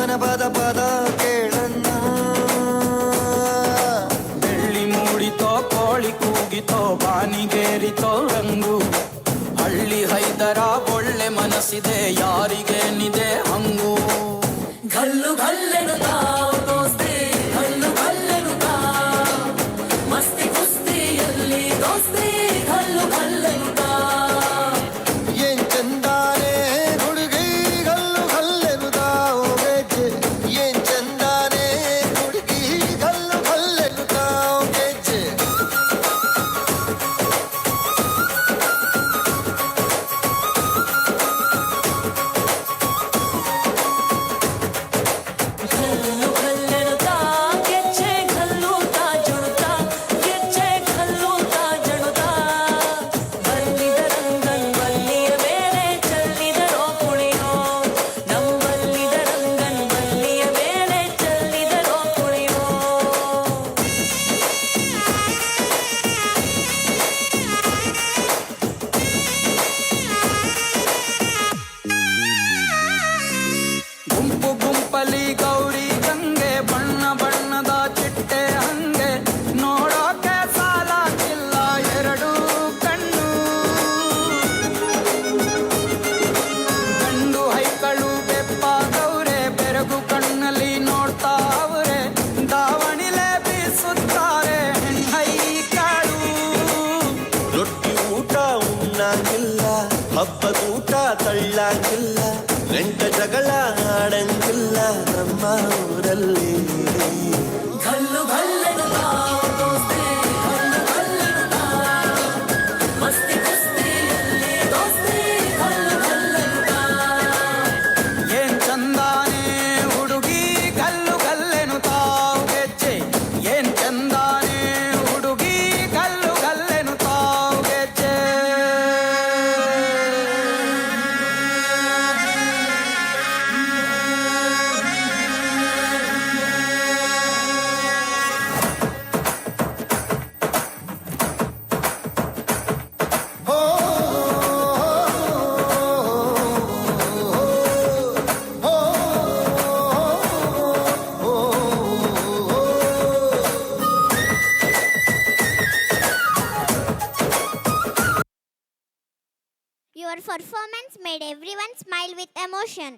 ಜಾನಪದ ಪದ ಕೇಳಣ್ಣ. ಬೆಳ್ಳಿ ಮೂಡಿತೋ ಕೋಳಿ ಕೂಗಿತೋ ಬಾನಿಗೇರಿತೋ ರಂಗು. ಹಳ್ಳಿ ಹೈದರ ಒಳ್ಳೆ ಮನಸ್ಸಿದೆ ಯಾರಿಗೇನಿದೆ ಹಂಗು. ಗಲ್ಲು ಗಲ್ಲೆನುತ್ತಾ ದೋಸ್ತಿ ಗಲ್ಲು ಗಲ್ಲೆನುತ್ತಾ ಮಸ್ತಿ ಕುಸ್ತಿಯಲ್ಲಿ ದೋಸ್ತಿ ಗಲ್ಲು ಗಲ್ಲೆನುತ್ತಾ. ಏನ್ ಚಂದಾನೆ ಹುಡುಗಿ ಗಲ್ಲು ಗಲ್ಲೆನುತ್ತಾ ಗೆಜ್ಜೆ. ಏನ್ ಚಂದಾನೆ ಹುಡುಗಿ ಗಲ್ಲು ಗಲ್ಲೆನುತ್ತಾ ಗೆಜ್ಜೆ. ಗಲ್ಲು ಗಲ್ಲೆನುತ್ತಾ ಗೆಜ್ಜೆ ಗಲ್ಲುತ್ತಾ ಜುಣುತ್ತಾ ಗೆಜ್ಜೆ ಗಲ್ಲುತ್ತಾ ಜುಣುತ್ತಾ. ಬಲ್ಲಿದ ರಂಗನ್ ಬಲ್ಲಿಯ ಮೇಲೆ ಚೆಲ್ಲಿದರೋ ಕುಣಿಯೋ. ನಮ್ಮಲ್ಲಿದ ರಂಗನ್ ಬಲ್ಲಿಯ ಮೇಲೆ ಚೆಲ್ಲಿದರೋ ಕುಣಿಯೋ. ಗುಂಪು ಗುಂಪಲಿ ಗೌರಿ ಗಂಗೆ ಬಣ್ಣ ಬಣ್ಣದ ಚಿಟ್ಟೆ ಹಂಗೆ. ನೋಡೋಕೆ ಸಾಲಾಗಿಲ್ಲ ಎರಡು ಕಣ್ಣು. ಗಂಡು ಹೈಕಳು ಬೆಪ್ಪಾದವ್ರೆ ಬೆರಗು ಕಣ್ಣಲ್ಲಿ ನೋಡ್ತಾ ಅವ್ರೆ. ದಾವಣಿಲೆ ಬೀಸುತ್ತಾರೆ ಹೆಣ್ಣೈಕಾಳು. ರೊಟ್ಟಿ ಊಟ ಉಣ್ಣಂಗಿಲ್ಲ, ಹಬ್ಬದೂಟ ತಳ್ಳಂಗಿಲ್ಲ, ಗಂಟ ಜಗಳ ಆಡಂಗಿಲ್ಲ ನಮ್ಮ ಊರಲ್ಲಿ. ಗಲ್ಲು ಗಲ್ಲೆನುತ್ತಾ ದೋಸ್ತಿ ಗಲ್ಲು ಗಲ್ಲೆನುತ್ತಾ ಮಸ್ತಿ ಕುಸ್ತಿಯಲ್ಲಿ ದೋಸ್ತಿ ಗಲ್ಲು ಗಲ್ಲೆನುತ್ತಾ. ಏನ್ ಚಂದಾನೆ ಹುಡುಗಿ ಗಲ್ಲು ಗಲ್ಲೆನುತ್ತಾ ಗೆಜ್ಜೆ. ಏನ್ ಚಂದಾನೆ ಹುಡುಗಿ ಗಲ್ಲು ಗಲ್ಲೆನುತ್ತಾ ಗೆಜ್ಜೆ. Your performance made everyone smile with emotion.